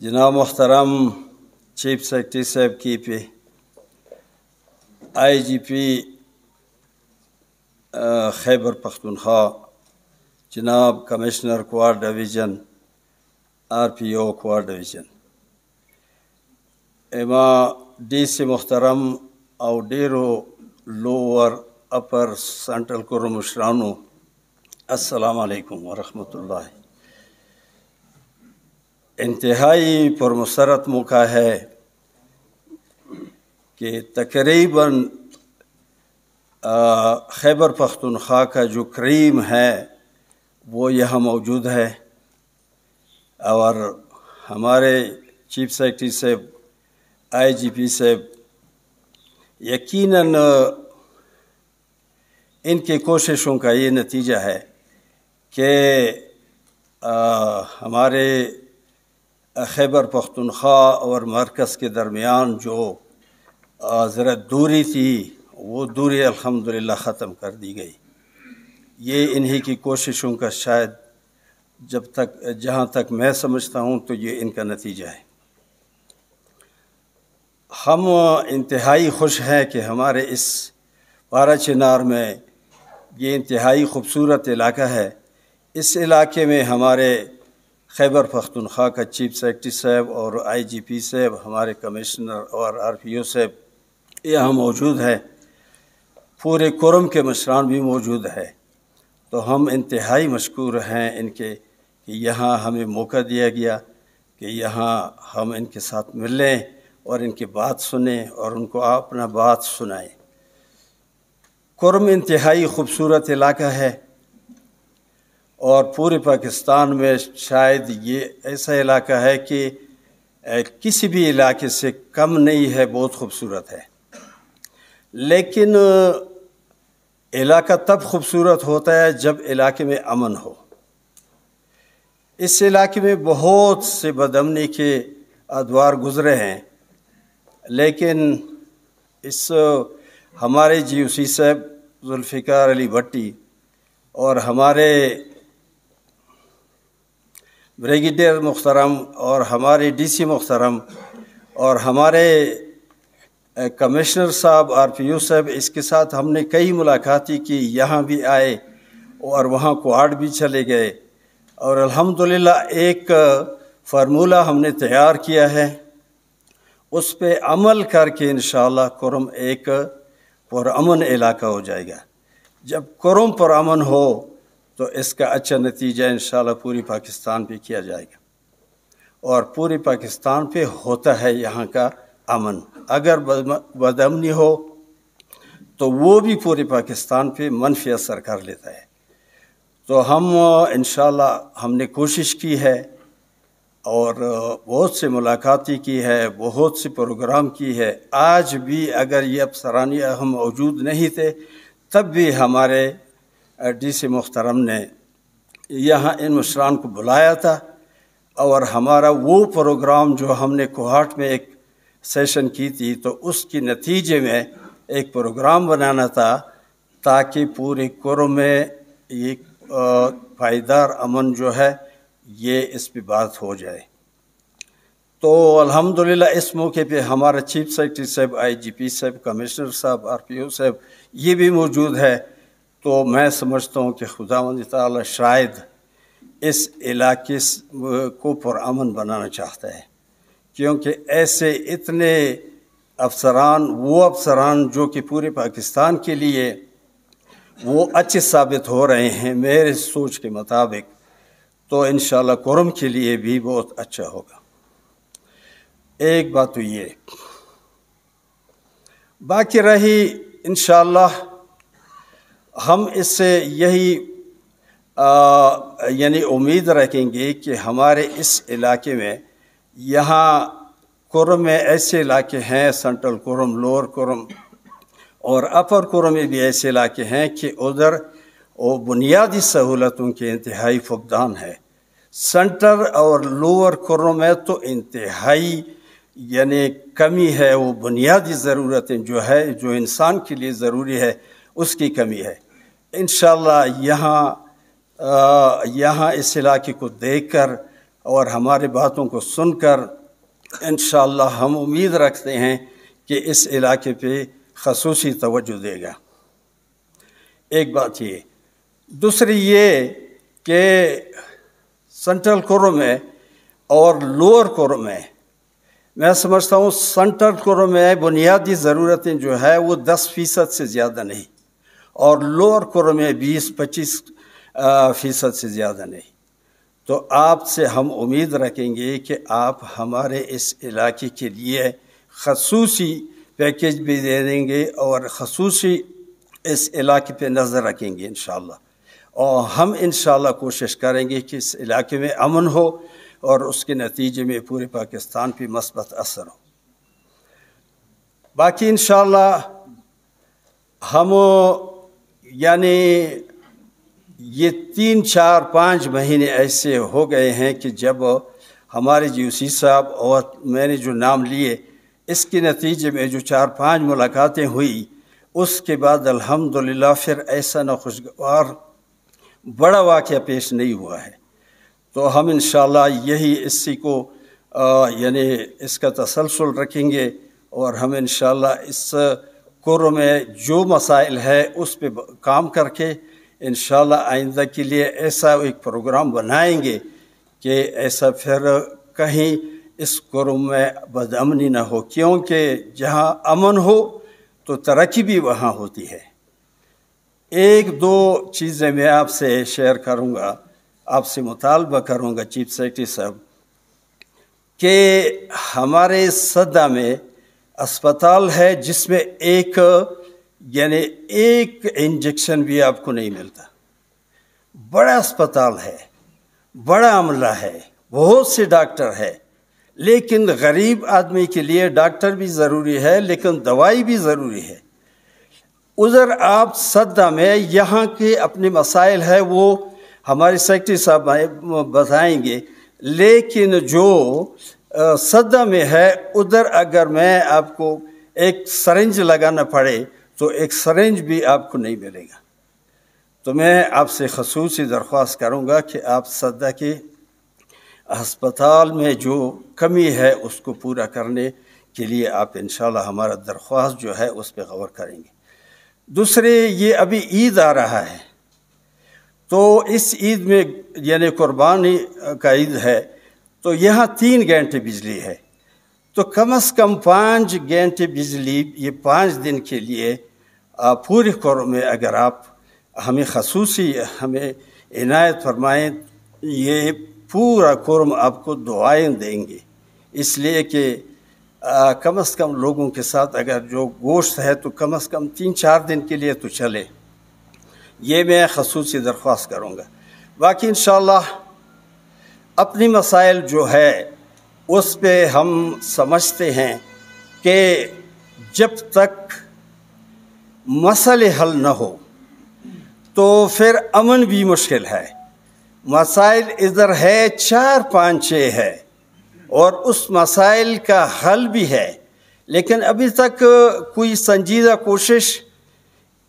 جناب محترم chief secretary صاحب کی پہ آئی جی پی خیبر پختونخوا جناب کمشنر کوار ڈویژن آر پی او کوار ڈویژن اما ڈی سی محترم او ڈیرو لوور اپر سینٹرل کورم مشرانو السلام علیکم ورحمۃ اللہ۔ انتہائی پرمسرت موقع ہے کہ تقریباً خیبر پختونخوا کا جو کریم ہے وہ یہاں موجود ہے اور ہمارے چیف سیکرٹری صاحب آئی جی پی صاحب یقیناً ان کی کوششوں کا یہ نتیجہ ہے کہ ہمارے خیبر پختونخوا اور مرکز کے درمیان جو ذرا دوری تھی وہ دوری الحمدللہ ختم کر دی گئی۔ یہ انہی کی کوششوں کا شاید جہاں تک میں سمجھتا ہوں تو یہ ان کا نتیجہ ہے۔ ہم انتہائی خوش ہیں کہ ہمارے اس پارا چنار میں یہ انتہائی خوبصورت علاقہ ہے۔ اس علاقے میں ہمارے خیبر پختونخوا کا چیف سیکرٹری صاحب اور آئی جی پی صاحب، ہمارے کمشنر اور آر پی او صاحب یہاں موجود ہے، پورے کورم کے مشران بھی موجود ہے۔ تو ہم انتہائی مشکور ہیں ان کے کہ یہاں ہمیں موقع دیا گیا کہ یہاں ہم ان کے ساتھ ملیں اور ان کی بات سنیں اور ان کو اپنا بات سنائیں۔ کورم انتہائی خوبصورت علاقہ ہے اور پورے پاکستان میں شاید یہ ایسا علاقہ ہے کہ کسی بھی علاقے سے کم نہیں ہے، بہت خوبصورت ہے۔ لیکن علاقہ تب خوبصورت ہوتا ہے جب علاقے میں امن ہو۔ اس علاقے میں بہت سے بدامنی کے ادوار گزرے ہیں، لیکن اس ہمارے جی او سی صاحب ذوالفقار علی بھٹی اور ہمارے بریگیڈیئر محترم اور ہمارے ڈی سی محترم اور ہمارے کمشنر صاحب آر پی او صاحب، اس کے ساتھ ہم نے کئی ملاقاتیں کی، یہاں بھی آئے اور وہاں کوارڈ بھی چلے گئے اور الحمدللہ ایک فارمولہ ہم نے تیار کیا ہے، اس پہ عمل کر کے انشاءاللہ کورم ایک پرامن علاقہ ہو جائے گا۔ جب کورم پرامن ہو تو اس کا اچھا نتیجہ انشاءاللہ پوری پاکستان پہ کیا جائے گا، اور پوری پاکستان پہ ہوتا ہے یہاں کا امن۔ اگر بدامنی ہو تو وہ بھی پورے پاکستان پہ منفی اثر کر لیتا ہے۔ تو ہم انشاءاللہ ہم نے کوشش کی ہے اور بہت سے ملاقاتیں کی ہے، بہت سے پروگرام کی ہے۔ آج بھی اگر یہ افسران ہم موجود نہیں تھے تب بھی ہمارے ڈی سی محترم نے یہاں ان مشران کو بلایا تھا، اور ہمارا وہ پروگرام جو ہم نے کوہاٹ میں ایک سیشن کی تھی تو اس کے نتیجے میں ایک پروگرام بنانا تھا تاکہ پورے کورم میں ایک پائیدار امن جو ہے یہ اس پہ بات ہو جائے۔ تو الحمدللہ اس موقع پہ ہمارا چیف سیکرٹری صاحب، آئی جی پی صاحب، کمشنر صاحب، آر پی او صاحب یہ بھی موجود ہے۔ تو میں سمجھتا ہوں کہ خداوند تعالی شاید اس علاقے کو پرامن بنانا چاہتا ہے، کیونکہ ایسے اتنے افسران، وہ افسران جو کہ پورے پاکستان کے لیے وہ اچھے ثابت ہو رہے ہیں میرے سوچ کے مطابق، تو انشاءاللہ کورم کے لیے بھی بہت اچھا ہوگا۔ ایک بات تو یہ باقی رہی، انشاءاللہ ہم اس سے یہی یعنی امید رکھیں گے کہ ہمارے اس علاقے میں، یہاں کورم میں ایسے علاقے ہیں، سینٹرل کورم، لوور کورم اور اپر کورم میں بھی ایسے علاقے ہیں کہ ادھر وہ بنیادی سہولتوں کے انتہائی فقدان ہے۔ سینٹر اور لوور کورم میں تو انتہائی یعنی کمی ہے، وہ بنیادی ضرورتیں جو ہے جو انسان کے لیے ضروری ہے اس کی کمی ہے۔ انشاءاللہ یہاں اس علاقے کو دیکھ کر اور ہماری باتوں کو سن کر انشاءاللہ ہم امید رکھتے ہیں کہ اس علاقے پہ خصوصی توجہ دے گا۔ ایک بات یہ، دوسری یہ کہ سنٹرل کورو میں اور لوور کورو میں سمجھتا ہوں سنٹرل کورو میں بنیادی ضرورتیں جو ہے وہ 10% سے زیادہ نہیں، اور لوور کورو میں 20-25% سے زیادہ نہیں۔ تو آپ سے ہم امید رکھیں گے کہ آپ ہمارے اس علاقے کے لیے خصوصی پیکیج بھی دے دیں گے اور خصوصی اس علاقے پہ نظر رکھیں گے انشاءاللہ، اور ہم انشاءاللہ کوشش کریں گے کہ اس علاقے میں امن ہو اور اس کے نتیجے میں پورے پاکستان پہ مثبت اثر ہو۔ باقی انشاءاللہ ہم یعنی یہ 3-4-5 مہینے ایسے ہو گئے ہیں کہ جب ہمارے GOC صاحب اور میں نے جو نام لیے، اس کے نتیجے میں جو 4-5 ملاقاتیں ہوئی، اس کے بعد الحمدللہ پھر ایسا ناخوشگوار بڑا واقعہ پیش نہیں ہوا ہے۔ تو ہم انشاءاللہ یہی اسی کو یعنی اس کا تسلسل رکھیں گے، اور ہم انشاءاللہ اس کورو میں جو مسائل ہے اس پہ کام کر کے انشاءاللہ آئندہ کے لیے ایسا ایک پروگرام بنائیں گے کہ ایسا پھر کہیں اس کورو میں بدامنی نہ ہو، کیونکہ جہاں امن ہو تو ترقی بھی وہاں ہوتی ہے۔ 1-2 چیزیں میں آپ سے شیئر کروں گا، آپ سے مطالبہ کروں گا چیف سیکرٹری صاحب، کہ ہمارے صدہ میں اسپتال ہے جس میں ایک انجیکشن بھی آپ کو نہیں ملتا۔ بڑا اسپتال ہے، بڑا عملہ ہے، بہت سے ڈاکٹر ہے، لیکن غریب آدمی کے لیے ڈاکٹر بھی ضروری ہے لیکن دوائی بھی ضروری ہے۔ ادھر آپ صدہ میں یہاں کے اپنے مسائل ہے وہ ہمارے سیکرٹری صاحب بتائیں گے، لیکن جو صدہ میں ہے ادھر اگر میں آپ کو ایک سرنج لگانا پڑے تو ایک سرنج بھی آپ کو نہیں ملے گا۔ تو میں آپ سے خصوصی درخواست کروں گا کہ آپ صدہ کے ہسپتال میں جو کمی ہے اس کو پورا کرنے کے لیے آپ انشاءاللہ ہمارا درخواست جو ہے اس پہ غور کریں گے۔ دوسرے، یہ ابھی عید آ رہا ہے، تو اس عید میں یعنی قربانی کا عید ہے، تو یہاں 3 گھنٹے بجلی ہے، تو کم از کم 5 گھنٹے بجلی یہ 5 دن کے لیے پورے کورو میں اگر آپ ہمیں خصوصی ہمیں عنایت فرمائیں، یہ پورا کورم آپ کو دعائیں دیں گے، اس لیے کہ کم از کم لوگوں کے ساتھ اگر جو گوشت ہے تو کم از کم 3-4 دن کے لیے تو چلے، یہ میں خصوصی درخواست کروں گا۔ باقی انشاءاللہ اپنی مسائل جو ہے اس پہ ہم سمجھتے ہیں کہ جب تک مسئلے حل نہ ہو تو پھر امن بھی مشکل ہے۔ مسائل ادھر ہے 4-5-6 ہے اور اس مسائل کا حل بھی ہے، لیکن ابھی تک کوئی سنجیدہ کوشش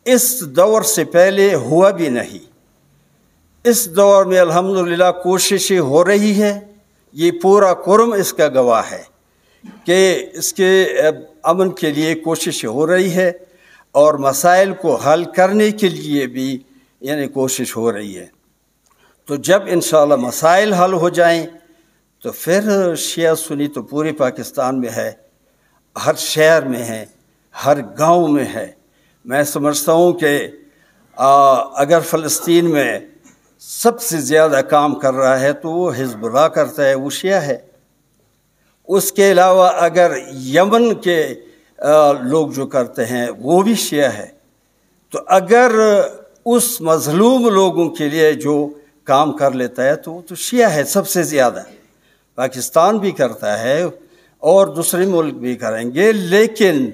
اس دور سے پہلے ہوا بھی نہیں۔ اس دور میں الحمدللہ کوششیں ہو رہی ہے، یہ پورا قرم اس کا گواہ ہے کہ اس کے امن کے لیے کوششیں ہو رہی ہے اور مسائل کو حل کرنے کے لیے بھی یعنی کوشش ہو رہی ہے۔ تو جب انشاءاللہ مسائل حل ہو جائیں تو پھر شیعہ سنی تو پورے پاکستان میں ہے، ہر شہر میں ہے، ہر گاؤں میں ہے۔ میں سمجھتا ہوں کہ اگر فلسطین میں سب سے زیادہ کام کر رہا ہے تو وہ حزب اللہ کرتا ہے، وہ شیعہ ہے۔ اس کے علاوہ اگر یمن کے لوگ جو کرتے ہیں وہ بھی شیعہ ہے۔ تو اگر اس مظلوم لوگوں کے لیے جو کام کر لیتا ہے تو وہ تو شیعہ ہے سب سے زیادہ۔ پاکستان بھی کرتا ہے اور دوسرے ملک بھی کریں گے، لیکن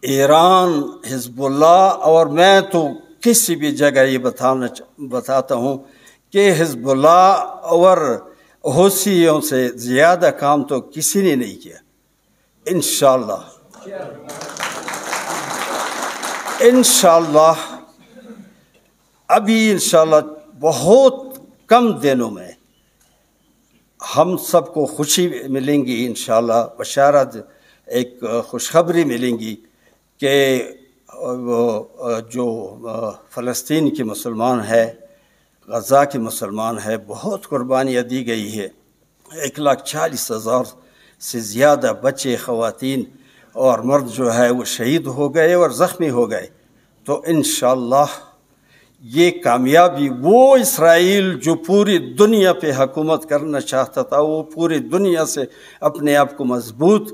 ایران، حزب اللہ، اور میں تو کسی بھی جگہ یہ بتاتا ہوں کہ حزب اللہ اور حوثیوں سے زیادہ کام تو کسی نے نہیں کیا۔ انشاءاللہ ابھی انشاءاللہ بہت کم دنوں میں ہم سب کو خوشی ملیں گی انشاءاللہ، بشارت ایک خوشخبری ملیں گی کہ وہ جو فلسطین کے مسلمان ہے، غزہ کے مسلمان ہے، بہت قربانیاں دی گئی ہے، 1,40,000 سے زیادہ بچے، خواتین اور مرد جو ہے وہ شہید ہو گئے اور زخمی ہو گئے۔ تو انشاءاللہ یہ کامیابی، وہ اسرائیل جو پوری دنیا پہ حکومت کرنا چاہتا تھا، وہ پوری دنیا سے اپنے آپ کو مضبوط،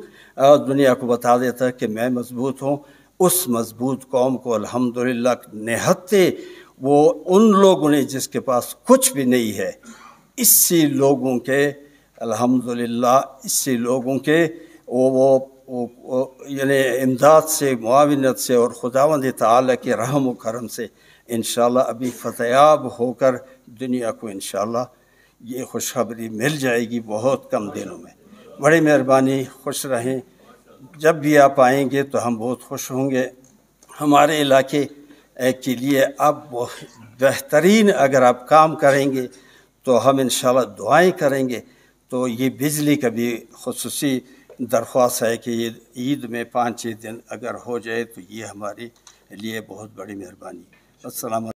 دنیا کو بتا دیتا کہ میں مضبوط ہوں، اس مضبوط قوم کو الحمدللہ نہتے وہ ان لوگوں نے جس کے پاس کچھ بھی نہیں ہے، اسی لوگوں کے الحمدللہ، اسی لوگوں کے وہ یعنی امداد سے، معاونت سے اور خداوند تعالیٰ کے رحم و کرم سے انشاءاللہ ابھی فتحیاب ہو کر دنیا کو انشاءاللہ یہ خوشخبری مل جائے گی بہت کم دنوں میں۔ بڑی مہربانی، خوش رہیں، جب بھی آپ آئیں گے تو ہم بہت خوش ہوں گے۔ ہمارے علاقے کے لیے آپ بہترین اگر آپ کام کریں گے تو ہم انشاءاللہ دعائیں کریں گے۔ تو یہ بجلی کا بھی خصوصی درخواست ہے کہ یہ عید میں 5-6 دن اگر ہو جائے تو یہ ہمارے لیے بہت بڑی مہربانی۔ السلام علیکم۔